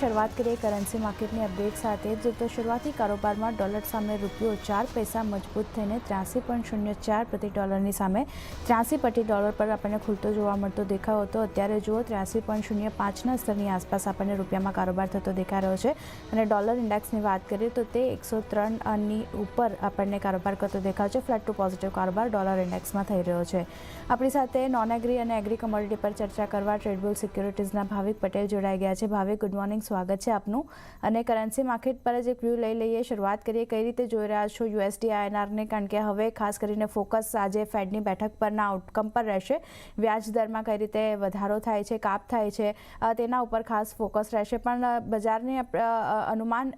શરૂઆત કરીએ કરન્સી માર્કેટની અપડેટ સાથે જ તો શરૂઆતી કારોબારમાં ડોલર સામે રૂપિયો 4 પૈસા મજબૂત થઈને 83.04 પ્રતિ ડોલરની સામે 83 પ્રતિ ડોલર પર આપણને ખુલતો જોવા મળતો દેખાયો હતો. અત્યારે જુઓ 83.05ના સ્તરની આસપાસ આપણને રૂપિયામાં કારોબાર થતો દેખાઈ રહ્યો છે અને ડોલર ઇન્ડેક્સની વાત કરીએ તો તે 103ની ઉપર આપણને કારોબાર કરતો દેખાય છે. ફ્લેટ ટુ પોઝિટિવ કારોબાર ડોલર ઇન્ડેક્સમાં થઈ રહ્યો છે. આપણી સાથે નોન એગ્રી અને એગ્રી કમોડિટી પર ચર્ચા કરવા ટ્રેડબુલ સિક્યોરિટીઝના ભાવિક પટેલ જોડાઈ ગયા છે. ભાવિક, ગુડ મોર્નિંગ, સ્વાગત છે આપનું. અને કરન્સી માર્કેટ પર જ એક વ્યૂ લઈ લઈએ. શરૂઆત કરીએ, કઈ રીતે જોઈ રહ્યા છો યુએસડી INRને? કારણ કે હવે ખાસ કરીને ફોકસ આજે ફેડની બેઠક પરના આઉટકમ પર રહેશે. વ્યાજ દરમાં કઈ રીતે વધારો થાય છે, કાપ થાય છે, તેના ઉપર ખાસ ફોકસ રહેશે. પણ બજારની અનુમાન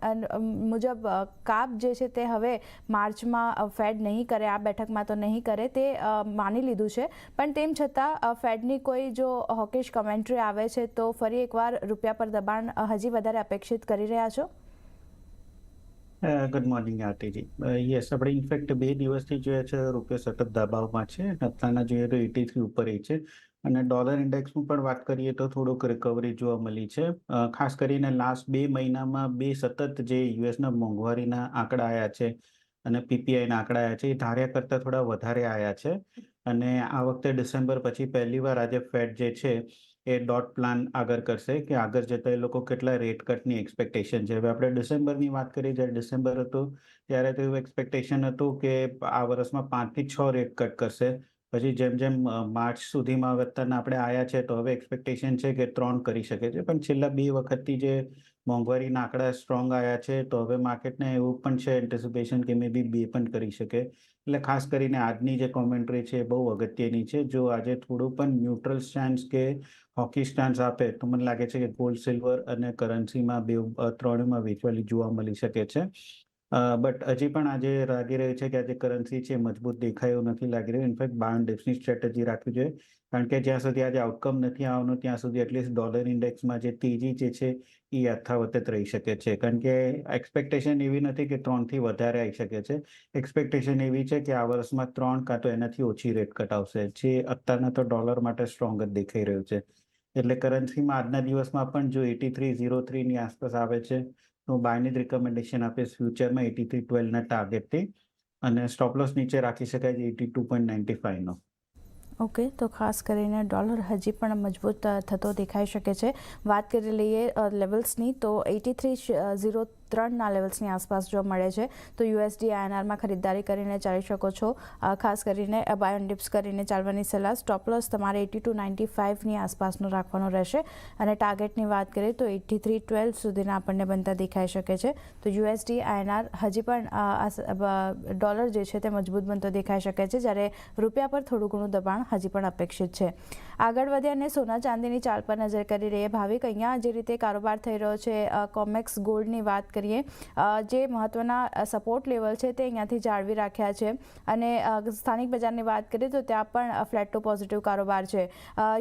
મુજબ કાપ જે છે તે હવે માર્ચમાં ફેડ નહીં કરે, આ બેઠકમાં તો નહીં કરે, તે માની લીધું છે. પણ તેમ છતાં ફેડની કોઈ જો હોકિશ કમેન્ટ્રી આવે છે તો ફરી એકવાર રૂપિયા પર દબાણ હજી વધારે અપેક્ષિત કરી રહ્યા છો? Good morning Aartiji. યસ, આપણે ઇનફેક્ટ 2 દિવસથી જોઈએ છે રૂપિયો સતત દબાવમાં છે. અત્યારના જોઈએ તો 83 ઉપર છે. અને ડોલર ઇન્ડેક્સનું પણ વાત કરીએ તો થોડુંક રિકવરી જોવા મળી છે. ખાસ કરીને લાસ્ટ 2 મહિનામાં સતત જે યુએસના મોંઘવારીના આંકડા આવ્યા છે અને પીપીઆઈના આંકડા આવ્યા છે એ ધાર્યા કરતાં થોડા વધારે આવ્યા છે. અને આ વખતે ડિસેમ્બર પછી પહેલીવાર આજે ફેડ જે છે એ ડોટ પ્લાન આગળ કરશે કે આગળ જતા એ લોકો કેટલા રેટ કટની એક્સપેક્ટેશન છે. હવે આપણે ડિસેમ્બરની વાત કરીએ, જ્યારે ડિસેમ્બર હતું ત્યારે તો એવું એક્સપેક્ટેશન હતું કે આ વર્ષમાં 5 થી 6 રેટ કટ કરશે. પછી જેમ જેમ માર્ચ સુધીમાં અત્યારના આપણે આવ્યા છે તો હવે એક્સપેક્ટેશન છે કે 3 કરી શકે છે. પણ છેલ્લા 2 વખતથી જે મોંઘવારીના આંકડા સ્ટ્રોંગ આવ્યા છે તો હવે માર્કેટને એવું પણ છે એન્ટિસિપેશન કે મે બી 2 પણ કરી શકે. એટલે ખાસ કરીને આજની જે કોમેન્ટ્રી છે એ બહુ અગત્યની છે. જો આજે થોડું પણ ન્યુટ્રલ સ્ટાન્સ કે હોકી સ્ટાન્સ આપે તો મને લાગે છે કે ગોલ્ડ, સિલ્વર અને કરન્સીમાં ત્રણેયમાં વેચવાલી જોવા મળી શકે છે. બટ હજી પણ આજે લાગી રહ્યું છે કે આજે કરન્સી છે મજબૂત દેખાયું નથી લાગી રહ્યું. ઇનફેક્ટ બાય એન્ડ ડિપ્સની સ્ટ્રેટેજી રાખવી જોઈએ. કારણ કે જ્યાં સુધી આજે આઉટકમ નથી આવવાનું ત્યાં સુધી એટલીસ્ટ ડોલર ઇન્ડેક્સમાં જે તેજી જે છે એ યથાવત રહી શકે છે. કારણ કે એક્સપેક્ટેશન એવી નથી કે 3થી વધારે આવી શકે છે. એક્સપેક્ટેશન એવી છે કે આ વર્ષમાં 3 કાં તો એનાથી ઓછી રેટ કટ આવશે, જે અત્યારના તો ડોલર માટે સ્ટ્રોંગ જ દેખાઈ રહ્યું છે. એટલે કરન્સીમાં આજના દિવસમાં પણ જો 83.03ની આસપાસ આવે છે તો બાયની જ રિકમેન્ડેશન આપીશ ફ્યુચરમાં 83.12ના ટાર્ગેટથી. અને સ્ટોપ લોસ નીચે રાખી શકાય છે 82.95નો. ઓકે, તો ખાસ કરીને ડોલર હજી પણ મજબૂત થતો દેખાઈ શકે છે. વાત કરી લઈએ લેવલ્સની તો 83.03ના લેવલ્સની આસપાસ જોવા મળે છે. તો યુએસડી INRમાં ખરીદદારી કરીને ચાલી શકો છો. ખાસ કરીને બાય ઓન ડિપ્સ કરીને ચાલવાની સલાહ. સ્ટોપ લોસ તમારે 82.95ની આસપાસનો રાખવાનો રહેશે. અને ટાર્ગેટની વાત કરીએ તો 83.12 સુધીના આપણને બનતા દેખાઈ શકે છે. તો યુએસડી INR હજી પણ ડોલર જે છે તે મજબૂત બનતો દેખાઈ શકે છે, જ્યારે રૂપિયા પર થોડું ઘણું દબાણ હજી પણ અપેક્ષિત છે. આગળ વધે અને સોના ચાંદીની ચાલ પર નજર કરી રહીએ. ભાવિક, અહીંયા જે રીતે કારોબાર થઈ રહ્યો છે, કોમેક્સ ગોલ્ડની વાત કરીએ, જે મહત્વના સપોર્ટ લેવલ છે તે અહીંયાથી જાળવી રાખ્યા છે. અને સ્થાનિક બજારની વાત કરીએ તો ત્યાં પણ ફ્લેટ ટુ પોઝિટિવ કારોબાર છે.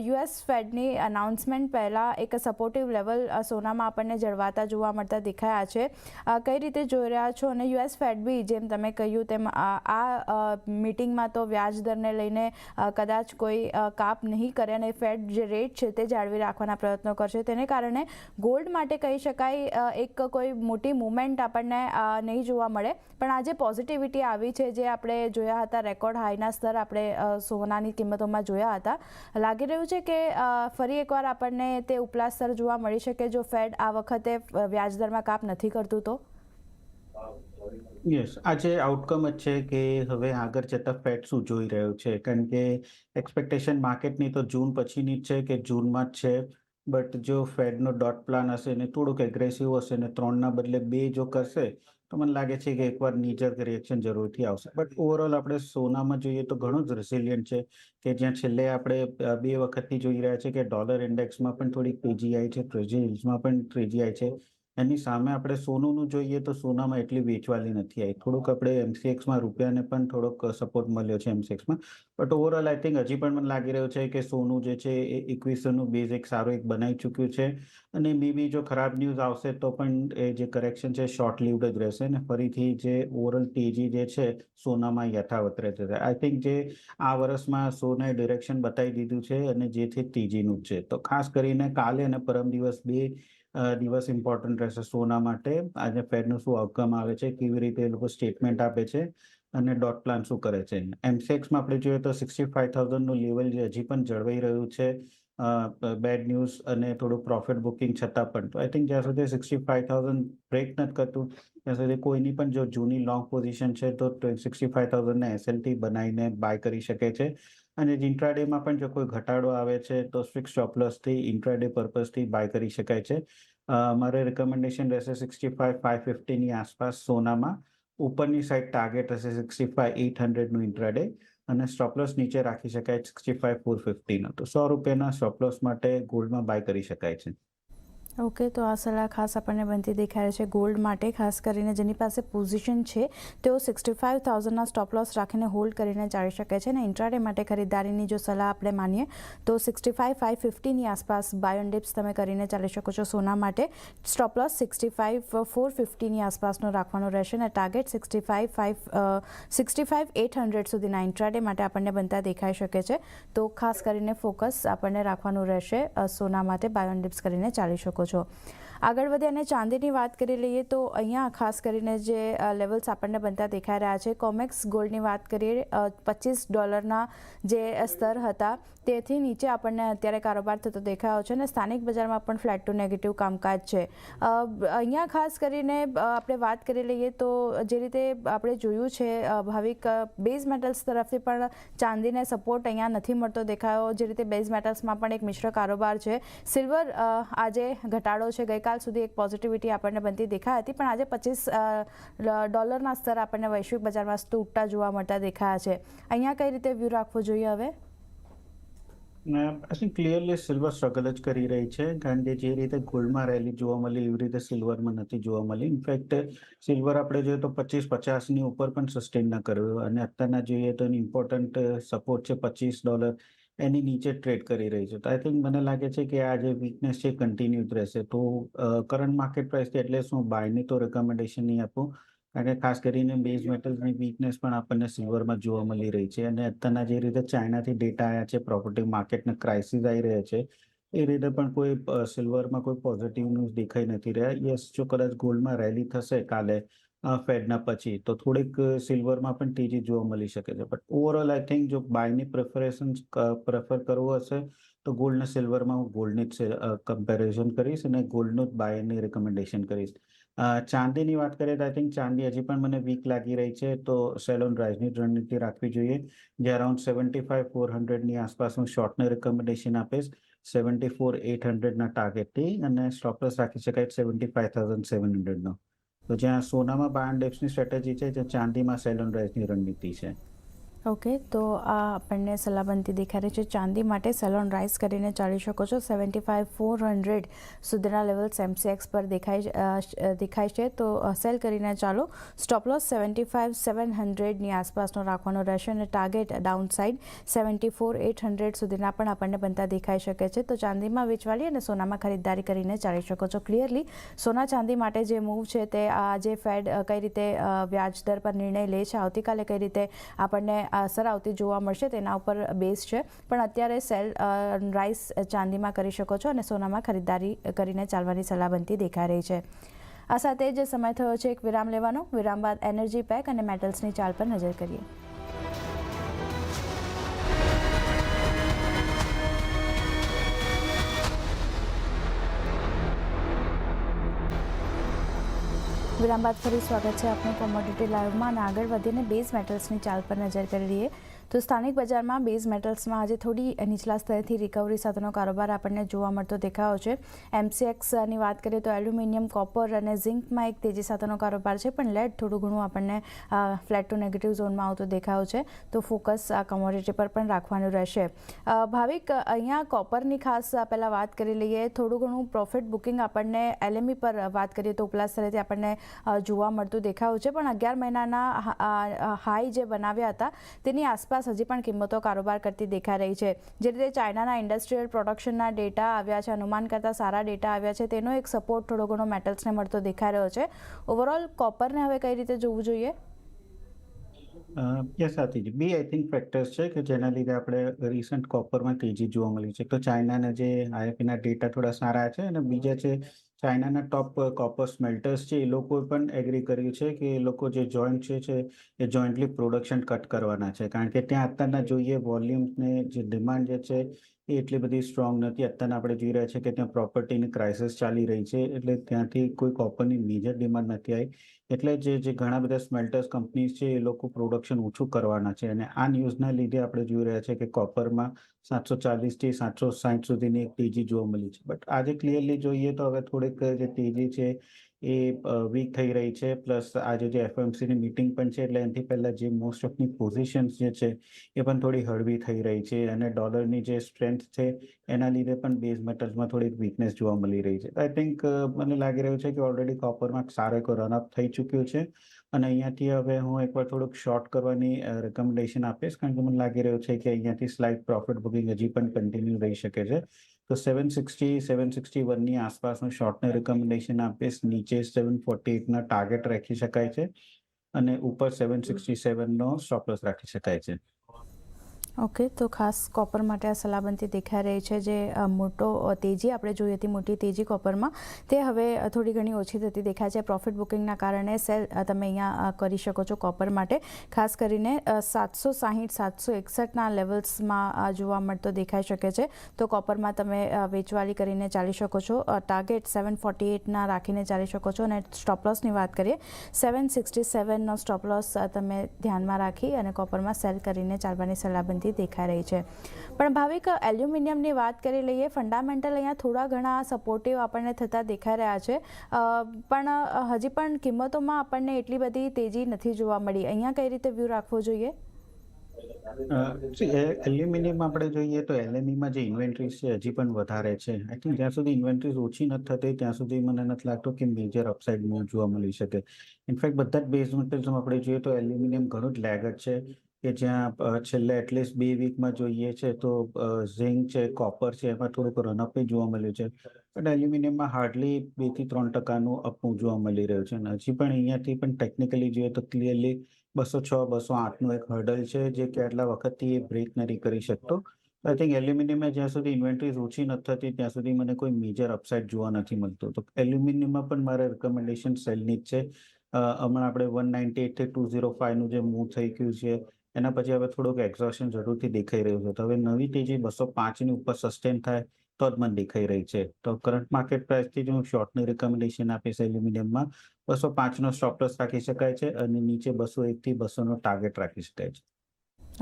યુએસ ફેડની અનાઉન્સમેન્ટ પહેલાં એક સપોર્ટિવ લેવલ સોનામાં આપણને જળવાતા જોવા મળતા દેખાયા છે. કઈ રીતે જોઈ રહ્યા છો? અને યુએસ ફેડ બી જેમ તમે કહ્યું તેમ આ મિટિંગમાં તો વ્યાજ દરને લઈને કદાચ કોઈ કાપ નહીં કરે અને ફેડ જે રેટ છે તે જાળવી રાખવાના પ્રયત્નો કરશે. તેને કારણે ગોલ્ડ માટે કહી શકાય એક કોઈ મોટી મૂવમેન્ટ આપણને નહીં જોવા મળે. પણ આજે પોઝિટિવિટી આવી છે, જે આપણે જોયા હતા રેકોર્ડ હાઈના સ્તર આપણે સોનાની કિંમતોમાં જોયા હતા. લાગી રહ્યું છે કે ફરી એકવાર આપણને તે ઉપલા સ્તર જોવા મળી શકે જો ફેડ આ વખતે વ્યાજદરમાં કાપ નથી કરતું તો? યસ, આજે આઉટકમ જ છે કે હવે આગળ જતા ફેડ શું જોઈ રહ્યું છે. કારણ કે એક્સપેક્ટેશન માર્કેટની તો જૂન પછીની જ છે કે જૂનમાં જ છે. બટ જો ફેડનો ડોટ પ્લાન હશે ને થોડુંક એગ્રેસિવ હશે ને 3ના બદલે 2 જો કરશે તો મને લાગે છે કે એકવાર નીજર રિએક્શન જરૂરથી આવશે. બટ ઓવરઓલ આપણે સોનામાં જોઈએ તો ઘણું જ રેસિલિયન્ટ છે કે જ્યાં છેલ્લે આપણે 2 વખતથી જોઈ રહ્યા છે કે ડોલર ઇન્ડેક્સમાં પણ થોડીક તેજી આવી છે, ટ્રેઝરીઝમાં પણ તેજી આવી છે. એની સામે આપણે સોનુંનું જોઈએ તો સોનામાં એટલી વેચવાલી નથી આવી. થોડુંક આપણે એમસીએક્સમાં રૂપિયાને પણ થોડોક સપોર્ટ મળ્યો છે એમસીએક્સમાં. બટ ઓવરઓલ આઈ થિંક હજી પણ મને લાગી રહ્યું છે કે સોનું જે છે એ ઇક્વિશનનું બેઝ એક સારું એક બનાવી ચૂક્યું છે. અને મે બી જો ખરાબ ન્યૂઝ આવશે તો પણ એ જે કરેક્શન છે શોર્ટ લીવ્ડ જ રહેશે ને ફરીથી જે ઓવરઓલ તેજી જે છે સોનામાં યથાવત રહેશે. આઈ થિંક જે આ વર્ષમાં સોનાએ ડિરેક્શન બતાવી દીધું છે અને જેથી તેજીનું જ છે. તો ખાસ કરીને કાલે અને પરમ દિવસ 2 દિવસ ઇમ્પોર્ટન્ટ રહેશે સોના માટે. આજે ફેડનું શું આઉટકમ આવે છે, કેવી રીતે એ લોકો સ્ટેટમેન્ટ આપે છે અને ડોટ પ્લાન શું કરે છે. એમસીએક્સમાં આપણે જોઈએ તો 65,000 નું લેવલ જે હજી પણ જળવાઈ રહ્યું છે. બેડ ન્યૂઝ અને થોડું પ્રોફિટ બુકિંગ છતાં પણ. તો આઈ થિંક જ્યાં સુધી 65,000 બ્રેક નથી કરતું ત્યાં સુધી કોઈની પણ જો જૂની લોંગ પોઝિશન છે તો 65,000 ને એસએલટી બનાવીને બાય કરી શકે છે. અને ઇન્ટ્રાડેમાં પણ જો કોઈ ઘટાડો આવે છે તો ફિક્સ સ્ટોપ લોસથી ઇન્ટ્રાડે પર્પઝથી બાય કરી શકાય છે. મારે રિકમેન્ડેશન રહેશે 65,550 ની આસપાસ સોનામાં. ઉપરની સાઈડ ટાર્ગેટ હશે 65,800 નું ઇન્ટ્રાડે અને સ્ટોપ લોસ નીચે રાખી શકાય 65,450 નો. તો ₹100 સ્ટોપ લોસ માટે ગોલ્ડમાં બાય કરી શકાય છે. ઓકે, તો આ સલાહ ખાસ આપણને બનતી દેખાય છે ગોલ્ડ માટે, ખાસ કરીને જેની પાસે પોઝિશન છે તેઓ 65,000ના સ્ટોપ લોસ રાખીને હોલ્ડ કરીને ચાલી શકે છે. અને ઇન્ટ્રાડે માટે ખરીદારીની જો સલાહ આપણે માનીએ તો 65,550ની આસપાસ બાય ઓન ડિપ્સ તમે કરીને ચાલી શકો છો સોના માટે. સ્ટોપ લોસ 65,450ની આસપાસનો રાખવાનો રહેશે અને ટાર્ગેટ 65,800 સુધીના ઇન્ટ્રાડે માટે આપણને બનતા દેખાઈ શકે છે. તો ખાસ કરીને ફોકસ આપણને રાખવાનું રહેશે સોના માટે, બાય ઓન ડિપ્સ કરીને ચાલી શકો છો. આગળ વધે અને ચાંદીની વાત કરી લઈએ તો અહીંયા ખાસ કરીને જે લેવલ્સ આપણને બનતા દેખાઈ રહ્યા છે. કોમેક્સ ગોલ્ડની વાત કરીએ, $25ના જે સ્તર હતા તેથી નીચે આપણને અત્યારે કારોબાર થતો દેખાયો છે અને સ્થાનિક બજારમાં પણ ફ્લેટ ટુ નેગેટિવ કામકાજ છે. અહીંયા ખાસ કરીને આપણે વાત કરી લઈએ તો જે રીતે આપણે જોયું છે ભાવિક, બેઝ મેટલ્સ તરફથી પણ ચાંદીને સપોર્ટ અહીંયા નથી મળતો દેખાયો. જે રીતે બેઝ મેટલ્સમાં પણ એક મિશ્ર કારોબાર છે. સિલ્વર આજે ઘટાડો છે, ગઈકાલ સુધી એક પોઝિટિવિટી આપણને બનતી દેખાઈ હતી, પણ આજે $25ના સ્તર આપણને વૈશ્વિક બજારમાં તૂટતા જોવા મળતા દેખાયા છે. અહીંયા કઈ રીતે વ્યૂ રાખવો જોઈએ હવે? I think clearly silver struggle જ કરી રહી છે, કારણ કે જે રીતે ગોલ્ડમાં રેલી જોવા મળી એવી રીતે સિલ્વરમાં નથી જોવા મળી. ઇનફેક્ટ સિલ્વર આપણે જોઈએ તો 25-50ની ઉપર પણ સસ્ટેન ના કર્યું અને અત્યારના જોઈએ તો એની ઇમ્પોર્ટન્ટ સપોર્ટ છે $25, એની નીચે ટ્રેડ કરી રહી છે. તો આઈ થિંક મને લાગે છે કે આ જે વીકનેસ છે કન્ટિન્યુ રહેશે. તો કરંટ માર્કેટ પ્રાઇસથી એટલે હું બાયની તો રેકમેન્ડેશન નહીં આપું, કારણ કે ખાસ કરીને બેઝ મેટલની વીકનેસ પણ આપણને સિલ્વરમાં જોવા મળી રહી છે. અને અત્યારના જે રીતે ચાઇનાથી ડેટા આવ્યા છે, પ્રોપર્ટી માર્કેટના ક્રાઇસિસ આવી રહ્યા છે, એ રીતે પણ કોઈ સિલ્વરમાં કોઈ પોઝિટિવ ન્યૂઝ દેખાઈ નથી રહ્યા. યસ, જો કદાચ ગોલ્ડમાં રેલી થશે કાલે ફેડના પછી તો થોડીક સિલ્વરમાં પણ તેજી જોવા મળી શકે છે. બટ ઓવરઓલ આઈ થિંક જો બાયની પ્રેફર કરવું હશે તો ગોલ્ડ અને સિલ્વરમાં હું ગોલ્ડની જ કમ્પેરિઝન કરીશ અને ગોલ્ડનું જ બાયની રેકમેન્ડેશન કરીશ. ચાંદીની વાત કરીએ તો આઈ થિંક ચાંદી હજી પણ મને વીક લાગી રહી છે, તો સેલ ઓન રાઇઝની રણનીતિ રાખવી જોઈએ. જે અરાઉન્ડ 75,400ની આસપાસ હું શોર્ટને રેકમેન્ડેશન આપીશ 74,800ના ટાર્ગેટથી, અને સ્ટોપ લોસ રાખી શકાય 75,700નો. તો જ્યાં સોનામાં બાય ઓન ડિપ્સની સ્ટ્રેટેજી છે, જ્યાં ચાંદીમાં સેલ ઓન રાઇઝની રણનીતિ છે. ઓકે, તો આ આપણને સલાહ બનતી દેખાઈ રહી છે. ચાંદી માટે સેલ ઓન રાઇઝ કરીને ચાલી શકો છો. 75,400 સુધીના લેવલ્સ એમસીએક્સ પર દેખાય છે, તો સેલ કરીને ચાલો. સ્ટોપ લોસ 75,700ની આસપાસનો રાખવાનો રહેશે અને ટાર્ગેટ ડાઉન સાઇડ 74,800 સુધીના પણ આપણને બનતા દેખાઈ શકે છે. તો ચાંદીમાં વેચવાલી અને સોનામાં ખરીદદારી કરીને ચાલી શકો છો. ક્લિયરલી સોના ચાંદી માટે જે મૂવ છે તે આજે ફેડ કઈ રીતે વ્યાજ દર પર નિર્ણય લે છે, આવતીકાલે કઈ રીતે આપણને અસર આવતી જોવા મળશે તેના ઉપર બેઝ છે. પણ અત્યારે સેલ રાઇઝ ચાંદીમાં કરી શકો છો અને સોનામાં ખરીદદારી કરીને ચાલવાની સલાહ બનતી દેખાઈ રહી છે. આ સાથે જ સમય થયો છે એક વિરામ લેવાનો. વિરામ બાદ એનર્જી પેક અને મેટલ્સની ચાલ પર નજર કરીએ. વિરામ બાદ ફરી સ્વાગત છે આપનું કોમોડિટી લાઈવમાં. અને આગળ વધીને બેઝ મેટલ્સની ચાલ પર નજર કરી લઈએ તો સ્થાનિક બજારમાં બેઝ મેટલ્સમાં આજે થોડી નીચલા સ્તરેથી રિકવરી સાથેનો કારોબાર આપણને જોવા મળતો દેખાયો છે. એમસીએક્સની વાત કરીએ તો એલ્યુમિનિયમ, કોપર અને ઝિંકમાં એક તેજી સાથેનો કારોબાર છે, પણ લેડ થોડું ઘણું આપણને ફ્લેટ ટુ નેગેટિવ ઝોનમાં આવતો દેખાયો છે. તો ફોકસ આ કમોડિટી પર પણ રાખવાનું રહેશે. ભાવિક, અહીંયા કોપરની ખાસ પહેલાં વાત કરી લઈએ. થોડું ઘણું પ્રોફિટ બુકિંગ આપણને એલએમઈ પર વાત કરીએ તો ઉપલા સ્તરેથી આપણને જોવા મળતું દેખાયું છે, પણ 11 મહિનાના હાઈ જે બનાવ્યા હતા તેની આસપાસ હજી પણ કિંમતો કારોબાર કરતી દેખાઈ રહી છે. જે રીતે ચાઇનાના ઇન્ડસ્ટ્રીયલ પ્રોડક્શનના ડેટા આવ્યા છે, અનુમાન કરતાં સારા ડેટા આવ્યા છે, તેનો એક સપોર્ટ થોડો ઘણો મેટલ્સને મળતો દેખાઈ રહ્યો છે. ઓવરઓલ કોપરને હવે કઈ રીતે જોવું જોઈએ? યસ, આથી બે આઈ થિંક ફેક્ટર્સ છે કે જેના લીધે આપણે રિસન્ટ કોપરમાં તેજી જોવા મળી છે. તો ચાઇનાના જે આઈએફના ડેટા થોડા સારા છે અને બીજા છે ચાઇનાના ટોપ કોપર સ્મેલ્ટર્સ છે એ લોકોએ પણ એગ્રી કર્યું છે કે એ લોકો જે જોઈન્ટ છે એ જોઈન્ટલી પ્રોડક્શન કટ કરવાના છે, કારણ કે ત્યાં અત્યારના જોઈએ વોલ્યુમ્સને જે ડિમાન્ડ જે છે એ એટલી બધી સ્ટ્રોંગ નથી. અત્યારના આપણે જોઈ રહ્યા છે કે ત્યાં પ્રોપર્ટીની ક્રાઇસિસ ચાલી રહી છે, એટલે ત્યાંથી કોઈ કોપરની મેજર ડિમાન્ડ નથી આવી. એટલે જે ઘણા બધા સ્મેલ્ટર્સ કંપનીઝ છે એ લોકો પ્રોડક્શન ઓછું કરવાના છે, અને આ ન્યૂઝના લીધે આપણે જોઈ રહ્યા છે કે કોપરમાં 740 થી 760 સુધીની એક તેજી જોવા મળી છે. બટ આજે ક્લિયરલી જોઈએ તો હવે થોડીક જે તેજી છે એ વીક થઈ રહી છે. પ્લસ આજે જે એફઓએમસીની મીટિંગ પણ છે, એટલે એનાથી પહેલા જે મોસ્ટ ઓફની પોઝિશન્સ જે છે એ પણ થોડી હળવી થઈ રહી છે, અને ડોલરની જે સ્ટ્રેન્થ છે એના લીધે પણ બેઝ મેટલ્સમાં થોડીક વીકનેસ જોવા મળી રહી છે. આઈ થિંક મને લાગી રહ્યું છે કે ઓલરેડી કોપરમાં સારો એક રનઅપ થઈ ચૂક્યો છે, અને અહીંયાથી હવે હું એકવાર થોડુંક શોર્ટ કરવાની રેકમેન્ડેશન આપીશ, કારણ કે મને લાગી રહ્યું છે કે અહીંયાથી સ્લાઇટ પ્રોફિટ બુકિંગ હજી પણ કન્ટિન્યુ રહી શકે છે. તો 761ની આસપાસનું શોર્ટને રેકમેન્ડેશન આપીશ. નીચે 748ના ટાર્ગેટ રાખી શકાય છે, અને ઉપર 767નો સ્ટોપ લોસ રાખી શકાય છે. ઓકે, તો ખાસ કોપર માટે આ સલાહબંધી દેખાઈ રહી છે. જે મોટો તેજી આપણે જોઈ હતી, મોટી તેજી કોપરમાં, તે હવે થોડી ઘણી ઓછી થતી દેખાય છે. પ્રોફિટ બુકિંગના કારણે સેલ તમે અહીંયા કરી શકો છો કોપર માટે. ખાસ કરીને 760-761ના લેવલ્સમાં જોવા મળતો દેખાઈ શકે છે. તો કોપરમાં તમે વેચવાલી કરીને ચાલી શકો છો. ટાર્ગેટ 748ના રાખીને ચાલી શકો છો, અને સ્ટોપ લોસની વાત કરીએ 767નો સ્ટોપ લોસ તમે ધ્યાનમાં રાખી અને કોપરમાં સેલ કરીને ચાલવાની સલાહબંધી દેખાઈ રહી છે. પણ ભાવિક, એલ્યુમિનિયમની વાત કરી લઈએ. ફંડામેન્ટલ અહીંયા થોડા ઘણા સપોર્ટિવ આપણને થતા દેખાઈ રહ્યા છે, પણ હજી પણ કિંમતોમાં આપણને એટલી બધી તેજી નથી જોવા મળી. અહીંયા કઈ રીતે વ્યૂ રાખવો જોઈએ? એલ્યુમિનિયમ આપણે જોઈએ તો એલએમઈમાં જે ઇન્વેન્ટરીઝ છે હજી પણ વધારે છે. આઈ થિંક જ્યાં સુધી ઇન્વેન્ટરીઝ ઓછી નથી થતી ત્યાં સુધી મને નથી લાગતું કે મેજર અપસાઇડ મૂવ જોવા મળી શકે. ઇનફેક્ટ બધા જ બેઝ મેટલ્સમાં આપણે જોઈએ તો એલ્યુમિનિયમ ઘણું જ લેગર્ડ છે, કે જ્યાં છેલ્લે એટલીસ્ટ 2 વીકમાં જોઈએ છે તો ઝિંક છે, કોપર છે, એમાં થોડુંક રનઅપ જોવા મળ્યું છે. પણ એલ્યુમિનિયમમાં હાર્ડલી 2 થી 3% અપ જોવા મળી રહ્યું છે, અને હજી પણ અહીંયાથી પણ ટેકનિકલી જોઈએ તો ક્લિયરલી 206-208નું એક હર્ડલ છે, જે કેટલા વખતથી એ બ્રેક નથી કરી શકતો. આઈ થિંક એલ્યુમિનિયમમાં જ્યાં સુધી ઇન્વેન્ટરીઝ ઓછી નથી થતી ત્યાં સુધી મને કોઈ મેજર અપસાઇડ જોવા નથી મળતો. તો એલ્યુમિનિયમમાં પણ મારે રિકમેન્ડેશન સેલની જ છે. હમણાં આપણે 198 થી 205નું જે મૂવ થઈ ગયું છે એના પછી હવે થોડુંક એક્ઝોશન જરૂરથી દેખાઈ રહ્યું છે. તો હવે નવી તેજી 205ની ઉપર સસ્ટેન થાય તો જ મને દેખાઈ રહી છે. તો કરંટ માર્કેટ પ્રાઇસથી જ હું શોર્ટની રિકમેન્ડેશન આપીશ એલ્યુમિનિયમમાં. 205નો સ્ટોપ લોસ રાખી શકાય છે, અને નીચે 201થી 200નો ટાર્ગેટ રાખી શકાય છે.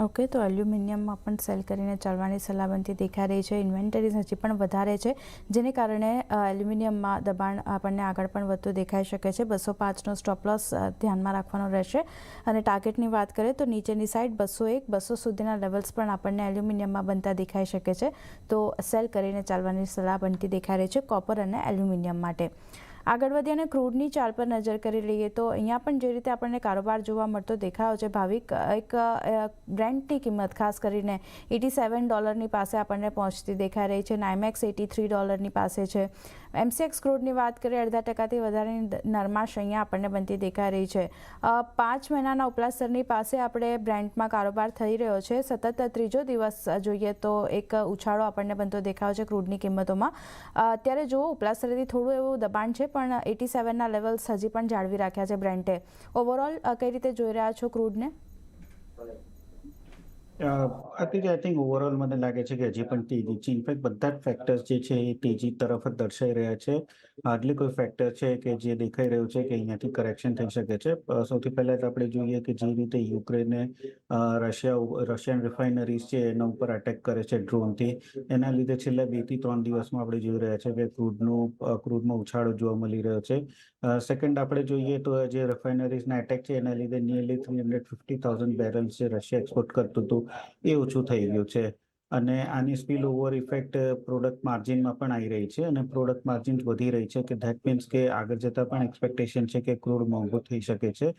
ઓકે, તો એલ્યુમિનિયમમાં પણ સેલ કરીને ચાલવાની સલાહબંધી દેખાઈ રહી છે. ઇન્વેન્ટરીઝ હજી પણ વધારે છે, જેને કારણે એલ્યુમિનિયમમાં દબાણ આપણને આગળ પણ વધતું દેખાઈ શકે છે. 205નો સ્ટોપ લોસ ધ્યાનમાં રાખવાનો રહેશે, અને ટાર્ગેટની વાત કરીએ તો નીચેની સાઈડ 201-200 સુધીના લેવલ્સ પણ આપણને એલ્યુમિનિયમમાં બનતા દેખાઈ શકે છે. તો સેલ કરીને ચાલવાની સલાહબંધી દેખાઈ રહી છે કોપર અને એલ્યુમિનિયમ માટે. આગળ વધી અને ક્રૂડની ચાલ પર નજર કરી લઈએ તો અહીંયા પણ જે રીતે આપણને કારોબાર જોવા મળતો દેખાયો છે ભાવિક, એક બ્રેન્ટની કિંમત ખાસ કરીને $87 પાસે આપણને પહોંચતી દેખાઈ રહી છે. નાઇમેક્સ $83 પાસે છે. MCX ક્રૂડની વાત કરીએ 0.5% વધારેની નરમાશ અહીંયા આપણને બનતી દેખાઈ રહી છે. 5 મહિનાના ઉપલા સ્તરની પાસે આપણે બ્રેન્ટમાં કારોબાર થઈ રહ્યો છે. સતત ત્રીજો દિવસ જોઈએ તો એક ઉછાળો આપણને બનતો દેખાયો છે ક્રૂડની કિંમતોમાં. અત્યારે જો ઉપલા સ્તરેથી થોડું એવું દબાણ છે, પણ 87ના લેવલ્સ હજી પણ જાળવી રાખ્યા છે બ્રેન્ટે. ઓવરઓલ કઈ રીતે જોઈ રહ્યા છો ક્રૂડને? આઈ થિંક ઓવરઓલ મને લાગે છે કે હજી પણ તેજી છે. ઇનફેક્ટ બધા જ ફેક્ટર્સ જે છે એ તેજી તરફ જ દર્શાઈ રહ્યા છે. હાર્ડલી કોઈ ફેક્ટર છે કે જે દેખાઈ રહ્યું છે કે અહીંયાથી કરેક્શન થઈ શકે છે. સૌથી પહેલા તો આપણે જોઈએ કે જે રીતે યુક્રેને રશિયન રિફાઇનરીઝ છે એના ઉપર અટેક કરે છે ડ્રોનથી, એના લીધે છેલ્લા 2 થી 3 દિવસમાં આપણે જોઈ રહ્યા છે કે ક્રૂડમાં ઉછાળો જોવા મળી રહ્યો છે. સેકન્ડ આપણે જોઈએ તો જે રિફાઇનરીઝના એટેક છે એના લીધે નિયરલી 350,000 બેરલ્સ જે રશિયા એક્સપોર્ટ કરતું હતું એ ઓછું થઈ ગયું છે, અને આની સ્પીલ ઓવર ઇફેક્ટ પ્રોડક્ટ માર્જિનમાં પણ આવી રહી છે, અને પ્રોડક્ટ માર્જિન વધી રહી છે, કે ધેટ મીન્સ કે આગળ જતા પણ એક્સપેક્ટેશન છે કે ક્રૂડ મોંઘું થઈ શકે છે.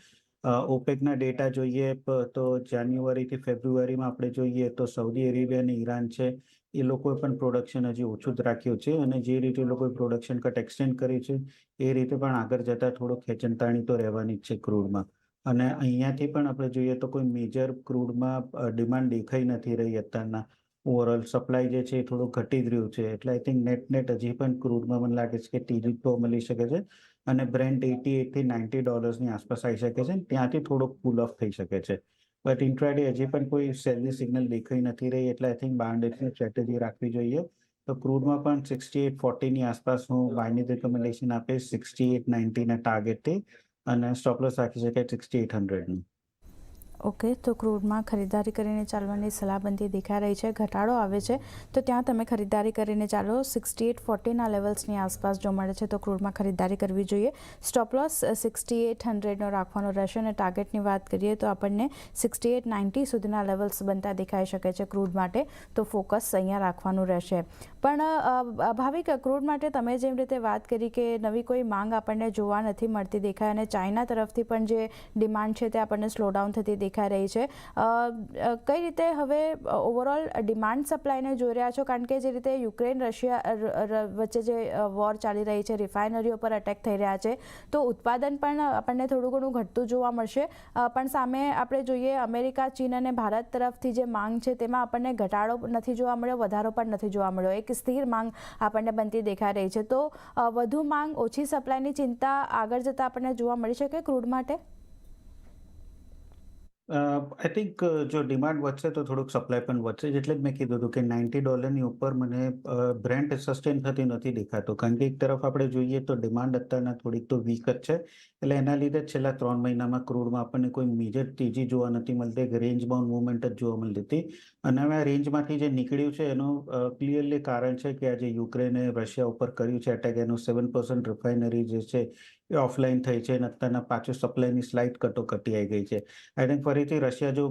ઓપેકના ડેટા જોઈએ તો જાન્યુઆરીથી ફેબ્રુઆરીમાં આપણે જોઈએ તો સાઉદી અરેબિયા અને ઈરાન છે એ લોકોએ પણ પ્રોડક્શન હજી ઓછું જ રાખ્યું છે, અને જે રીતે લોકોએ પ્રોડક્શન કટ એક્સટેન્ડ કરી છે એ રીતે પણ આગળ જતા થોડું ખેંચતાણી તો રહેવાની જ છે ક્રૂડમાં. અને અહીંયાથી પણ આપણે જોઈએ તો કોઈ મેજર ક્રૂડમાં ડિમાન્ડ દેખાઈ નથી રહી અત્યારના. ઓવરઓલ સપ્લાય જે છે એ થોડું ઘટી જ રહ્યું છે, એટલે આઈ થિંક નેટ હજી પણ ક્રૂડમાં મને લાગે છે કે ત્રીજી તો મળી શકે છે અને બ્રેન્ટ 88 થી $90 આસપાસ આવી શકે છે, ત્યાંથી થોડોક કુલ ઓફ થઈ શકે છે. બટ ઇન્ટ્રાડે હજી પણ કોઈ સેલની સિગ્નલ દેખાઈ નથી રહી, એટલે આઈ થિંક બાઉન્ડરીની સ્ટ્રેટેજી રાખવી જોઈએ. તો ક્રૂડમાં પણ 68.40ની આસપાસ હું બાયની રિકમેન્ડેશન આપીશ 68.90ના ટાર્ગેટથી, અને સ્ટોપ લોસ રાખી શકાય 6800નું. ઓકે, તો ક્રૂડમાં ખરીદારી કરીને ચાલવાની સલાહબંધી દેખાઈ રહી છે. ઘટાડો આવે છે તો ત્યાં તમે ખરીદારી કરીને ચાલો. 68.40ના લેવલ્સની આસપાસ જો મળે છે તો ક્રૂડમાં ખરીદારી કરવી જોઈએ. સ્ટોપ લોસ 6800નો રાખવાનો રહેશે અને ટાર્ગેટની વાત કરીએ તો આપણને 68.90 સુધીના લેવલ્સ બનતા દેખાઈ શકે છે ક્રૂડ માટે, તો ફોકસ અહીંયા રાખવાનું રહેશે. પણ ભાવિક, ક્રૂડ માટે તમે જેમ રીતે વાત કરી કે નવી કોઈ માંગ આપણને જોવા નથી મળતી દેખાય, અને ચાઇના તરફથી પણ જે ડિમાન્ડ છે તે આપણને સ્લોડાઉન થતી દેખાઈ રહી છે. કઈ રીતે હવે ઓવરઓલ ડિમાન્ડ સપ્લાયને જોઈ રહ્યા છો? કારણ કે જે રીતે યુક્રેન રશિયા વચ્ચે જે વોર ચાલી રહી છે, રિફાઇનરીઓ પર અટેક થઈ રહ્યા છે, તો ઉત્પાદન પણ આપણને થોડું ઘણું ઘટતું જોવા મળશે. પણ સામે આપણે જોઈએ અમેરિકા, ચીન અને ભારત તરફથી જે માંગ છે તેમાં આપણને ઘટાડો નથી જોવા મળ્યો, વધારો પણ નથી જોવા મળ્યો. એક સ્થિર માંગ આપણને બનતી દેખાઈ રહી છે. તો વધુ માંગ, ઓછી સપ્લાયની ચિંતા આગળ જતાં આપણને જોવા મળી શકે ક્રૂડ માટે? આઈ થિંક જો ડિમાન્ડ વધશે તો થોડુંક સપ્લાય પણ વધશે, એટલે જ મેં કીધું હતું કે $90ની ઉપર મને બ્રેન્ટ સસ્ટેન થતી નથી દેખાતો, કારણ કે એક તરફ આપણે જોઈએ તો ડિમાન્ડ અત્યારના થોડીક તો વીક જ છે, એટલે એના લીધે જ છેલ્લા 3 મહિનામાં ક્રૂડમાં આપણને કોઈ મેજર તેજી જોવા નથી મળતી, એક રેન્જ બાઉન્ડ મુવમેન્ટ જ જોવા મળતી હતી. અને હવે આ રેન્જમાંથી જે નીકળ્યું છે એનું ક્લિયરલી કારણ છે કે આજે યુક્રેને રશિયા ઉપર કર્યું છે અટેક, એનું 7% રિફાઇનરી જે છે એ ઓફલાઈન થઈ છે અને અત્યારના પાછું સપ્લાયની સ્લાઇડ કટોકટી આવી ગઈ છે. આઈ થિંક ફરીથી રશિયા જો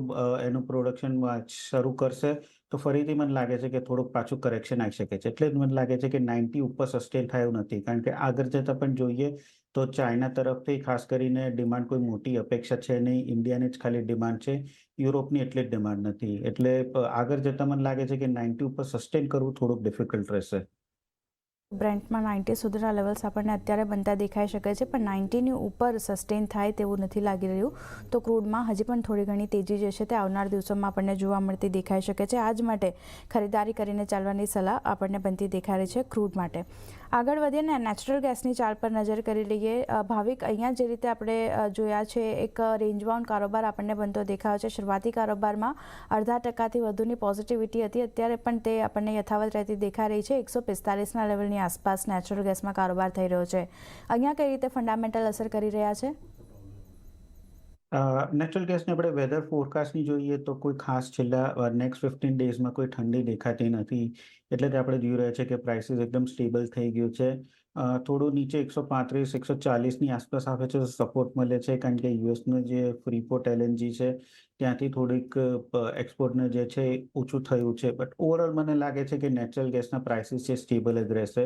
એનું પ્રોડક્શન શરૂ કરશે તો ફરીથી મને લાગે છે કે થોડુંક પાછું કરેક્શન આવી શકે છે, એટલે જ મને લાગે છે કે 90 ઉપર સસ્ટેન થયું નથી, કારણ કે આગળ જતાં પણ જોઈએ તો ચાઇના તરફથી ખાસ કરીને ડિમાન્ડ કોઈ મોટી અપેક્ષા છે નહીં, ઇન્ડિયાની જ ખાલી ડિમાન્ડ છે, યુરોપની એટલી જ ડિમાન્ડ નથી, એટલે આગળ જતાં મને લાગે છે કે 90 ઉપર સસ્ટેન કરવું થોડુંક ડિફિકલ્ટ રહેશે. બ્રેન્ટમાં 90 સુધીના લેવલ્સ આપણને અત્યારે બનતા દેખાઈ શકે છે, પણ 90ની ઉપર સસ્ટેન થાય તેવું નથી લાગી રહ્યું. તો ક્રૂડમાં હજી પણ થોડી ઘણી તેજી જે છે તે આવનાર દિવસોમાં આપણને જોવા મળતી દેખાઈ શકે છે. આજ માટે ખરીદારી કરીને ચાલવાની સલાહ આપણને બનતી દેખાઈ રહી છે ક્રૂડ માટે. આગળ વધીએ ને નેચરલ ગેસની ચાલ પર નજર કરી લઈએ. ભાવિક, અહીંયા જે રીતે આપણે જોયા છે એક રેન્જ બાઉન્ડ કારોબાર આપણને બનતો દેખાયો છે. શરૂઆતી કારોબારમાં 0.5%થી વધુની પોઝિટિવિટી હતી, અત્યારે પણ તે આપણને યથાવત રહેતી દેખાઈ રહી છે. 145ના લેવલની આસપાસ નેચરલ ગેસમાં કારોબાર થઈ રહ્યો છે. અહીંયા કઈ રીતે ફંડામેન્ટલ અસર કરી રહ્યા છે? નેચરલ ગેસની આપણે વેધર ફોરકાસ્ટની જોઈએ તો કોઈ ખાસ છેલ્લા નેક્સ્ટ 15 ડેઝમાં કોઈ ઠંડી દેખાતી નથી, એટલે જ આપણે જોઈ રહ્યા છે કે પ્રાઇસીસ એકદમ સ્ટેબલ થઈ ગયું છે. થોડું નીચે 135-140ની આસપાસ આવે છે તો સપોર્ટ મળે છે, કારણ કે યુએસનું જે ફ્રીપોર્ટ એલએનજી છે ત્યાંથી થોડીક એક્સપોર્ટને જે છે ઓછું થયું છે, બટ ઓવરઓલ મને લાગે છે કે નેચરલ ગેસના પ્રાઇસીસ છે સ્ટેબલ જ રહેશે.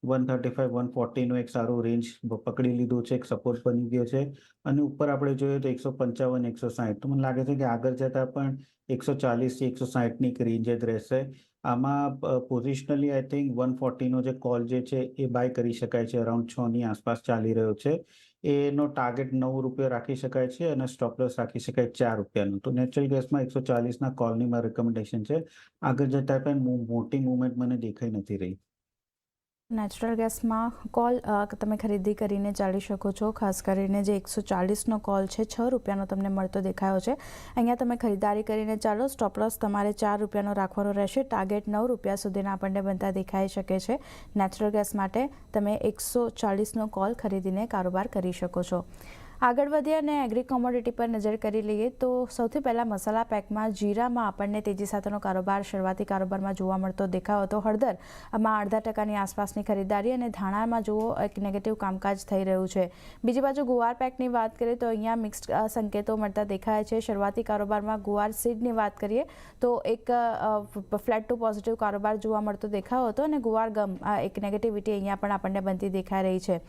135-140નું એક સારું રેન્જ પકડી લીધું છે, એક સપોર્ટ બની ગયો છે, અને ઉપર આપણે જોઈએ તો 155-160, તો મને લાગે છે કે આગળ જતાં પણ 140થી 160ની એક રેન્જ જ રહેશે. આમાં પોઝિશનલી આઈ થિંક 140નો જે કોલ જે છે એ બાય કરી શકાય છે, અરાઉન્ડ 6ની આસપાસ ચાલી રહ્યો છે. એનો ટાર્ગેટ ₹9 રાખી શકાય છે અને સ્ટોપ લોસ રાખી શકાય ₹4નું. તો નેચરલ ગેસમાં 140ના કોલની મારી રિકમેન્ડેશન છે. આગળ જતાં પણ મોટી મુવમેન્ટ મને દેખાઈ નથી રહી. નેચરલ ગેસમાં કોલ તમે ખરીદી કરીને ચાલી શકો છો. ખાસ કરીને જે 140નો કોલ છે ₹6નો તમને મળતો દેખાયો છે. અહીંયા તમે ખરીદારી કરીને ચાલો. સ્ટોપ લોસ તમારે ₹4નો રાખવાનો રહેશે. ટાર્ગેટ ₹9 સુધીના આપણને બનતા દેખાઈ શકે છે. નેચરલ ગેસ માટે તમે 140નો કોલ ખરીદીને કારોબાર કરી શકો છો. આગળ વધીએ અને એગ્રી કોમોડિટી પર નજર કરી લઈએ તો સૌથી પહેલાં મસાલા પેકમાં જીરામાં આપણને તેજી સાથેનો કારોબાર શરૂઆતી કારોબારમાં જોવા મળતો દેખાયો હતો. હળદરમાં 0.5%ની આસપાસની ખરીદારી અને ધાણામાં જુઓ એક નેગેટિવ કામકાજ થઈ રહ્યું છે. બીજી બાજુ ગુવાર પેકની વાત કરીએ તો અહીંયા મિક્સ્ડ સંકેતો મળતા દેખાય છે. શરૂઆતી કારોબારમાં ગુવાર સીડની વાત કરીએ તો એક ફ્લેટ ટુ પોઝિટિવ કારોબાર જોવા મળતો દેખાયો હતો, અને ગુવાર ગમ એક નેગેટિવિટી અહીંયા પણ આપણને બનતી દેખાઈ રહી છે.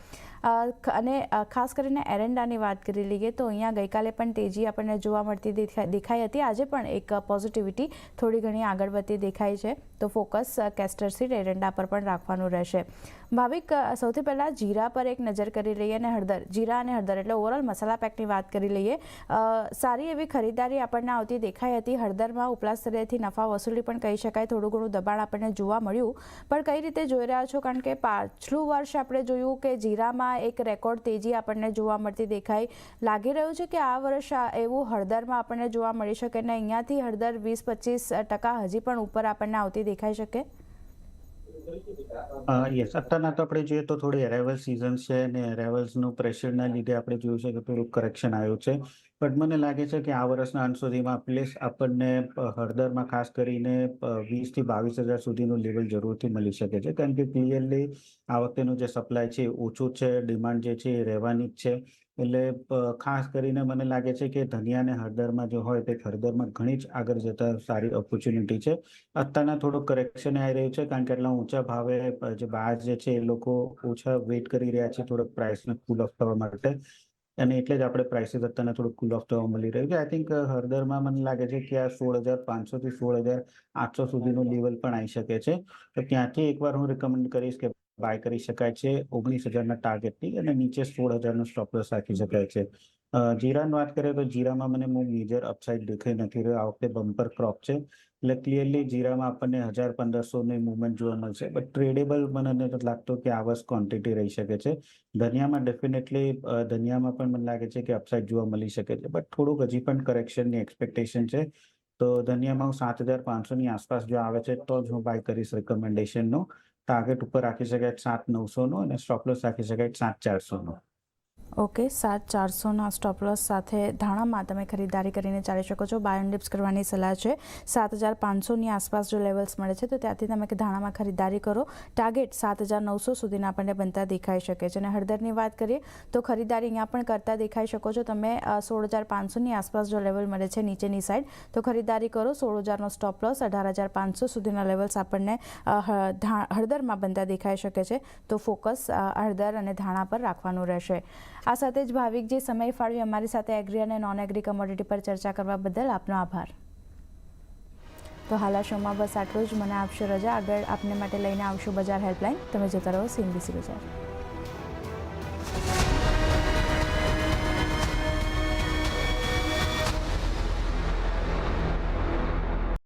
અને ખાસ કરીને એરંડાની વાત કરી લઈએ તો અહીંયા ગઈકાલે પણ તેજી આપણને જોવા મળતી દેખાઈ હતી. આજે પણ એક પોઝિટિવિટી થોડી ઘણી આગળ વધતી દેખાઈ છે. તો ફોકસ કેસ્ટર સીડ એરંડા પર પણ રાખવાનું રહેશે. ભાવિક, સૌથી પહેલાં જીરા પર એક નજર કરી લઈએ અને હળદર, જીરા અને હળદર એટલે ઓવરઓલ મસાલા પેકની વાત કરી લઈએ. સારી એવી ખરીદારી આપણને આવતી દેખાઈ હતી. હળદરમાં ઉપલા સ્તરેથી નફા વસૂલી પણ કહી શકાય, થોડું ઘણું દબાણ આપણને જોવા મળ્યું. પણ કઈ રીતે જોઈ રહ્યા છો? કારણ કે પાછલું વર્ષ આપણે જોયું કે જીરામાં એક રેકોર્ડ તેજી આપણને જોવા મળતી દેખાઈ. લાગી રહ્યું છે કે આ વર્ષ એવું હળદરમાં આપણને જોવા મળી શકે અને અહીંયાથી હળદર 20-25% હજી પણ ઉપર આપણને આવતી દેખાઈ શકે? યસ, અત્યારના તો આપણે જોઈએ તો થોડી અરાઇવલ સિઝન છે અને અરાઇવલ્સનું પ્રેશરના લીધે આપણે જોયું છે કે થોડુંક કરેક્શન આવ્યું છે. બટ મને લાગે છે કે આ વર્ષના અંત સુધીમાં પ્લેસ આપણને હળદરમાં ખાસ કરીને 20,000-22,000 સુધીનું લેવલ જરૂરથી મળી શકે છે. કારણ કે ક્લિયરલી આ વખતેનું જે સપ્લાય છે ઓછું છે, ડિમાન્ડ જે છે એ રહેવાની જ છે. એટલે ખાસ કરીને મને લાગે છે કે ધનિયા અને હળદરમાં જો હોય તે હળદરમાં ઘણી જ આગળ જતા સારી ઓપોર્ચ્યુનિટી છે. અત્યારના થોડુંક કરેક્શન આવી રહ્યું છે કારણ કે એટલા ઊંચા ભાવે જે બહાર જે છે એ લોકો ઓછા વેઇટ કરી રહ્યા છે થોડોક પ્રાઇસને કૂલ ઓફ થવા માટે, અને એટલે જ આપણે પ્રાઇસીસ અત્યારના થોડુંક કૂલ ઓફ થવા મળી રહ્યું છે. આઈ થિંક હળદરમાં મને લાગે છે કે આ 16,500 થી 16,800 સુધીનું લેવલ પણ આવી શકે છે. તો ત્યાંથી એકવાર હું રિકમેન્ડ કરીશ કે બાય કરી શકાય છે 19,000ના ટાર્ગેટથી, અને નીચે 16,000નો સ્ટોપ લોસ રાખી શકાય છે. જીરાની વાત કરીએ તો જીરામાં મને બહુ મેજર અપસાઇડ દેખાઈ નથી રહ્યો. આ વખતે બમ્પર ક્રોપ છે એટલે ક્લિયરલી જીરામાં આપણને 1,000-1,500ની મૂવમેન્ટ જોવા મળશે. બટ ટ્રેડેબલ મને નથી લાગતો કે આ વર્ષ ક્વોન્ટિટી રહી શકે છે. ધનિયામાં ડેફિનેટલી ધનિયામાં પણ મને લાગે છે કે અપસાઇડ જોવા મળી શકે છે. બટ થોડુંક હજી પણ કરેક્શનની એક્સપેક્ટેશન છે. તો ધનિયામાં હું 7,500ની આસપાસ જો આવે છે તો જ હું બાય કરીશ રિકમેન્ડેશનનો. ટાર્ગેટ ઉપર રાખી શકાય 7,900નો અને સ્ટોપ લોસ રાખી શકાય 7,400નો. ઓકે, 7,400ના સ્ટોપ લોસ સાથે ધાણામાં તમે ખરીદારી કરીને ચાલી શકો છો. બાય એન્ડ ડિપ્સ કરવાની સલાહ છે. 7,500ની આસપાસ જો લેવલ્સ મળે છે તો ત્યાંથી તમે ધાણામાં ખરીદારી કરો. ટાર્ગેટ 7,900 સુધીના આપણને બનતા દેખાઈ શકે છે. અને હળદરની વાત કરીએ તો ખરીદારી અહીંયા પણ કરતા દેખાઈ શકો છો તમે. 16,500ની આસપાસ જો લેવલ મળે છે નીચેની સાઈડ તો ખરીદારી કરો. 16,000નો સ્ટોપ લોસ, 18,500 સુધીના લેવલ્સ આપણને હળદરમાં બનતા દેખાઈ શકે છે. તો ફોકસ હળદર અને ધાણા પર રાખવાનું રહેશે. આ સાથે જ ભાવિકજી સમય ફાળવી અમારી સાથે એગ્રી અને નોન એગ્રી કમોડિટી પર ચર્ચા કરવા બદલ આપનો આભાર. તો હાલ આ શોમાં બસ આટલું જ. મને આપશો રજા. આગળ આપને માટે લઈને આવશું બજાર હેલ્પલાઇન. તમે જોતા રહો CNBC બજાર.